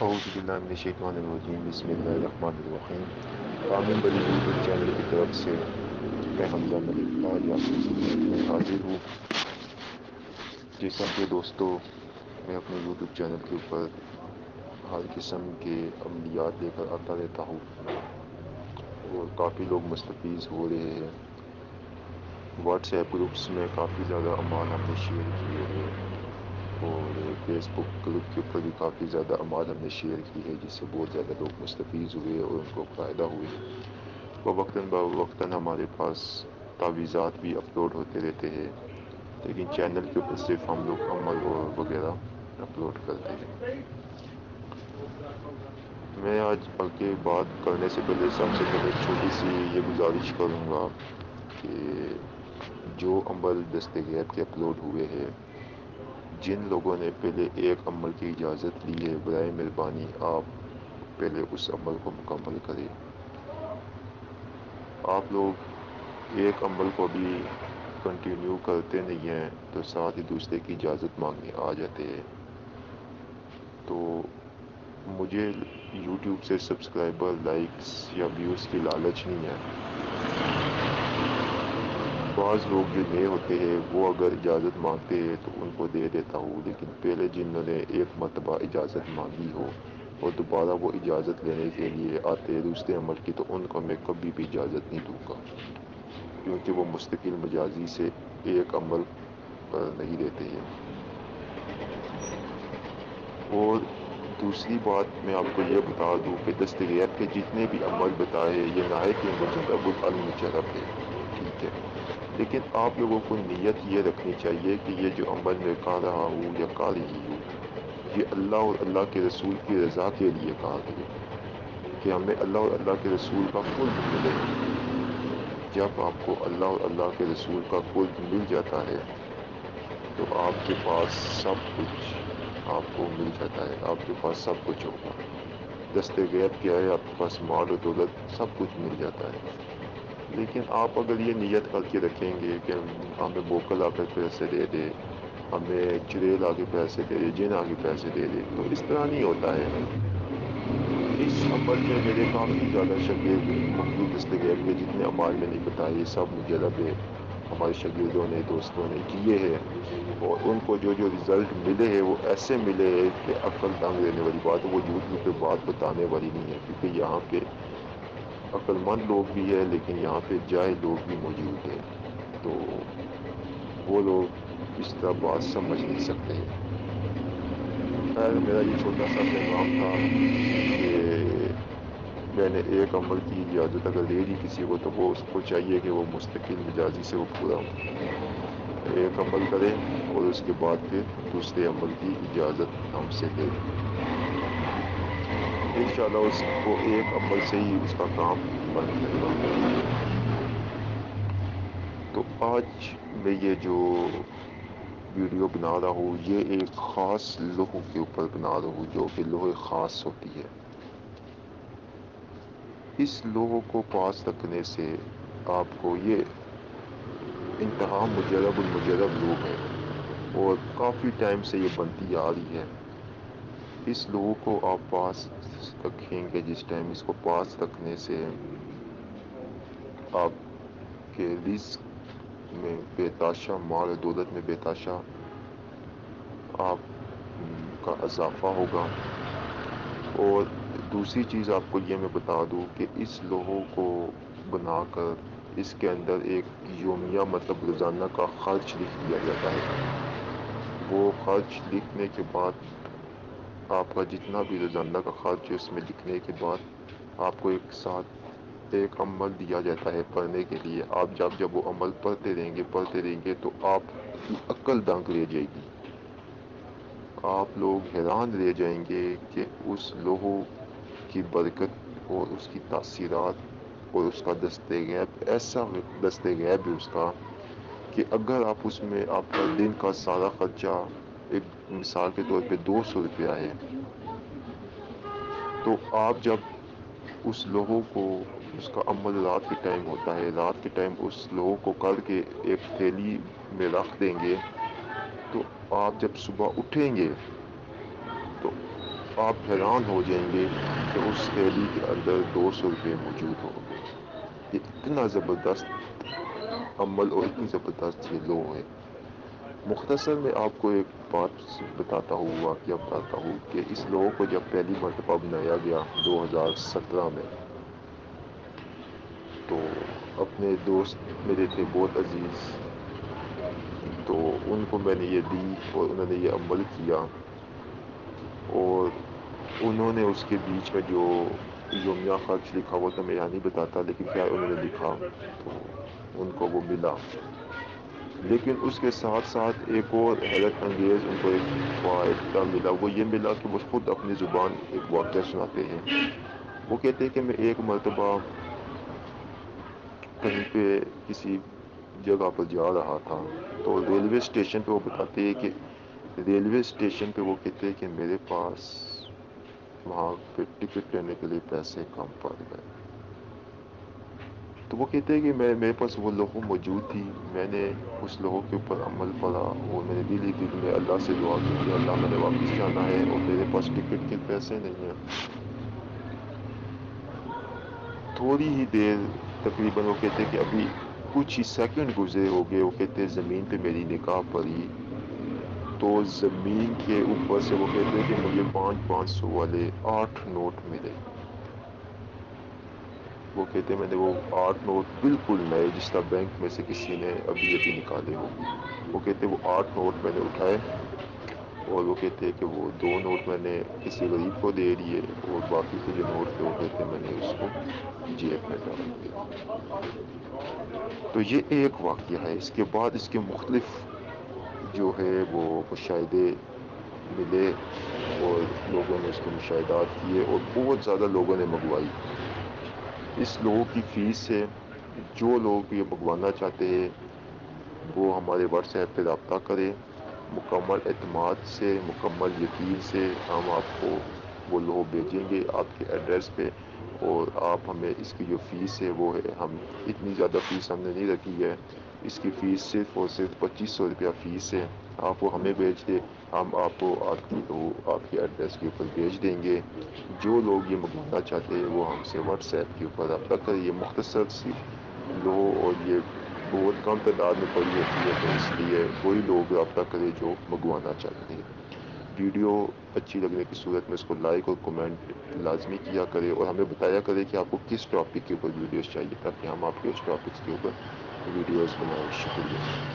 اعوذ باللہ من الشیطان الرجیم بسم اللہ الرحمن الرحیم کامل بلی یوٹیوب چینل کی طرف سے میں حمزہ ملک آج آپ کی خدمت میں حاضر ہوں۔ جیسا کہ دوستو میں اپنے یوٹیوب چینل کے اوپر ہر قسم کے عملیات لے کر آتا رہتا ہوں اور کافی لوگ مستفیض ہو رہے ہیں۔ واٹس ایپ گروپس میں کافی زیادہ اعمال ہم نے شیئر کیے ہیں اور فیس بک گروپ کے اوپر بھی کافی زیادہ اعمال ہم نے شیئر کی ہے، جس سے بہت زیادہ لوگ مستفیض ہوئے اور ان کو فائدہ ہوئے۔ بوقتاً ہمارے پاس تعویذات بھی اپلوڈ ہوتے رہتے ہیں، لیکن چینل کے اوپر صرف ہم لوگ عمل اور وغیرہ اپلوڈ کرتے ہیں۔ میں آج آگے بات کرنے سے پہلے سب سے پہلے چھوٹی سی یہ گزارش کروں گا کہ جو عمل دست غیب کے اپلوڈ ہوئے ہیں، جن لوگوں نے پہلے ایک عمل کی اجازت لی ہے، برائے مہربانی آپ پہلے اس عمل کو مکمل کریں۔ آپ لوگ ایک عمل کو بھی کنٹینیو کرتے نہیں ہیں تو ساتھ ہی دوسرے کی اجازت مانگنے آ جاتے ہیں، تو مجھے یوٹیوب سے سبسکرائبر، لائکس یا ویوز کی لالچ نہیں ہے۔ بعض لوگ جو نئے ہوتے ہیں وہ اگر اجازت مانگتے ہیں تو ان کو دے دیتا ہوں، لیکن پہلے جنہوں نے ایک مرتبہ اجازت مانگی ہو اور دوبارہ وہ اجازت لینے کے لیے آتے ہیں دوسرے عمل کی، تو ان کو میں کبھی بھی اجازت نہیں دوں گا، کیونکہ وہ مستقل مجازی سے ایک عمل پر نہیں رہتے ہیں۔ اور دوسری بات میں آپ کو یہ بتا دوں کہ دست غیب کے جتنے بھی عمل بتائے یہ نہایت ہی مجرب المجرب ہے، ٹھیک ہے، لیکن آپ لوگوں کو نیت یہ رکھنی چاہیے کہ یہ جو عمل میں کر رہا ہوں یا کر رہی ہوں، یہ اللہ اور اللہ کے رسول کی رضا کے لیے کہا گیا کہ ہمیں اللہ اور اللہ کے رسول کا قرب ملے۔ جب آپ کو اللہ اور اللہ کے رسول کا قرب مل جاتا ہے تو آپ کے پاس سب کچھ آپ کو مل جاتا ہے، آپ کے پاس سب کچھ ہوگا۔ دست غیب کیا ہے؟ آپ کے پاس مال و دولت سب کچھ مل جاتا ہے، لیکن آپ اگر یہ نیت کر کے رکھیں گے کہ ہمیں موکل آ کر پیسے دے دے، ہمیں چڑیل آ کے پیسے دے دے، جن آ کے پیسے دے دے، تو اس طرح نہیں ہوتا ہے۔ اس عمل میں میرے کافی زیادہ شاگرد مختلف دست غیب کے جتنے عمال میں نہیں بتائے یہ سب مجرب ہے، ہمارے شاگردوں نے، دوستوں نے کیے ہیں، اور ان کو جو رزلٹ ملے ہیں وہ ایسے ملے ہیں کہ عقل دنگ رہنے والی بات ہے۔ وہ یوٹیوب پہ بات بتانے والی نہیں ہے، کیونکہ یہاں پہ عقل مند لوگ بھی ہے لیکن یہاں پہ جاہل لوگ بھی موجود ہیں، تو وہ لوگ اس طرح بات سمجھ نہیں سکتے ہیں۔ خیر، میرا یہ چھوٹا سا پیغام تھا کہ میں نے ایک عمل کی اجازت اگر دے دی کسی کو تو وہ اس کو چاہیے کہ وہ مستقل مجازی سے وہ پورا ایک عمل کرے اور اس کے بعد پھر دوسرے عمل کی اجازت ہم سے لے لیں۔ انشاءاللہ اس کو ایک عمل سے ہی اس کا کام بن جائے گا۔ تو آج میں یہ جو ویڈیو بنا رہا ہوں یہ ایک خاص لوہوں کے اوپر بنا رہا ہوں، جو کہ لوہے خاص ہوتی ہے۔ اس لوہوں کو پاس رکھنے سے آپ کو یہ انتہا مجرب المجرب لوح ہے اور کافی ٹائم سے یہ بنتی آ رہی ہے۔ اس لوہوں کو آپ پاس رکھیں گے، جس ٹائم اس کو پاس رکھنے سے آپ کے رزق میں بے تحاشا، مال و دولت میں بے تحاشا آپ کا اضافہ ہوگا۔ اور دوسری چیز آپ کو یہ میں بتا دوں کہ اس لوہوں کو بنا کر اس کے اندر ایک یومیہ مطلب روزانہ کا خرچ لکھ دیا جاتا ہے۔ وہ خرچ لکھنے کے بعد آپ کا جتنا بھی روزانہ کا خرچ ہے اس میں لکھنے کے بعد آپ کو ایک ساتھ ایک عمل دیا جاتا ہے پڑھنے کے لیے۔ آپ جب وہ عمل پڑھتے رہیں گے تو آپ کی عقل دنگ رہ جائے گی۔ آپ لوگ حیران رہ جائیں گے کہ اس لوہوں کی برکت اور اس کی تاثیرات اور اس کا دست غیب، ایسا دست غیب ہے اس کا کہ اگر آپ اس میں آپ کا دن کا سارا خرچہ، ایک مثال کے طور پہ 200 روپیہ ہے، تو آپ جب اس لوہوں کو، اس کا عمل رات کے ٹائم ہوتا ہے، رات کے ٹائم اس لوہوں کو کر کے ایک تھیلی میں رکھ دیں گے، تو آپ جب صبح اٹھیں گے تو آپ حیران ہو جائیں گے کہ اس تھیلی کے اندر 200 روپے موجود ہوں گے. یہ اتنا زبردست عمل اور اتنی زبردست یہ لو ہے. مختصر میں آپ کو ایک بات بتاتا ہوں، واقعہ بتاتا ہوں کہ اس لوگوں کو جب پہلی مرتبہ بنایا گیا 2017 میں، تو اپنے دوست میرے تھے بہت عزیز، تو ان کو میں نے یہ دی اور انہوں نے یہ عمل کیا. اور انہوں نے اس کے بیچ میں جو یومیہ خرچ لکھا ہوا تھا، میں یہاں نہیں بتاتا، لیکن کیا انہوں نے لکھا تو ان کو وہ ملا. لیکن اس کے ساتھ ساتھ ایک اور حیرت انگیز ان کو ایک فائدہ ملا. وہ یہ ملا کہ وہ خود اپنی زبان ایک واقعہ سناتے ہیں. وہ کہتے ہیں کہ میں ایک مرتبہ کہیں پہ کسی جگہ پر جا رہا تھا، تو ریلوے اسٹیشن پہ وہ بتاتے ہیں کہ ریلوے اسٹیشن پہ وہ کہتے ہیں کہ میرے پاس وہاں پہ ٹکٹ لینے کے لیے پیسے کم پڑ گئے. تو وہ کہتے ہیں کہ میرے پاس وہ لوگوں موجود تھی. میں نے اس لوگوں کے اوپر عمل پڑا اور میں نے دل ہی دل میں اللہ سے دعا کی کہ اللہ میں نے واپس جانا ہے اور میرے پاس ٹکٹ کے پیسے نہیں ہیں. تھوڑی ہی دیر، تقریباً وہ کہتے کہ ابھی کچھ ہی سیکنڈ گزرے ہو گئے، وہ کہتے زمین پہ میری نگاہ پڑی تو زمین کے اوپر سے وہ کہتے کہ مجھے 500 والے 8 نوٹ ملے. وہ کہتے میں نے وہ 8 نوٹ بالکل نئے، جس طرح بینک میں سے کسی نے ابھی ابھی نکالے ہو. وہ کہتے وہ 8 نوٹ میں نے اٹھائے اور وہ کہتے کہ وہ 2 نوٹ میں نے کسی غریب کو دے دیے اور باقی کے جو نوٹ تھے وہ کہتے میں نے اس کو جیب میں ڈال دیا. تو یہ ایک واقعہ ہے. اس کے بعد اس کے مختلف جو ہے وہ مشاہدے ملے اور لوگوں نے اس کے مشاہدات کیے اور بہت زیادہ لوگوں نے منگوائی. اس لوگوں کی فیس سے جو لوگ یہ منگوانا چاہتے ہیں وہ ہمارے واٹس ایپ پہ رابطہ کریں. مکمل اعتماد سے، مکمل یقین سے ہم آپ کو وہ لوگ بھیجیں گے آپ کے ایڈریس پہ. اور آپ ہمیں اس کی جو فیس ہے وہ ہے، ہم اتنی زیادہ فیس ہم نے نہیں رکھی ہے. اس کی فیس صرف اور صرف 2500 روپیہ فیس ہے. آپ وہ ہمیں بھیج دیں، ہم آپ کو آپ کے ایڈریس کے اوپر بھیج دیں گے. جو لوگ یہ منگوانا چاہتے ہیں وہ ہم سے واٹس ایپ کے اوپر رابطہ کریں. یہ مختصر سی لو اور یہ بہت کم تعداد میں پڑی ہوتی ہے، تو اس لیے وہی لوگ رابطہ کریں جو منگوانا چاہتے ہیں. ویڈیو اچھی لگنے کی صورت میں اس کو لائک اور کمنٹ لازمی کیا کرے اور ہمیں بتایا کرے کہ آپ کو کس ٹاپک کے اوپر ویڈیوز چاہیے، تاکہ ہم آپ کے اس ٹاپکس کے اوپر ویڈیوز بنائیں. شکریہ.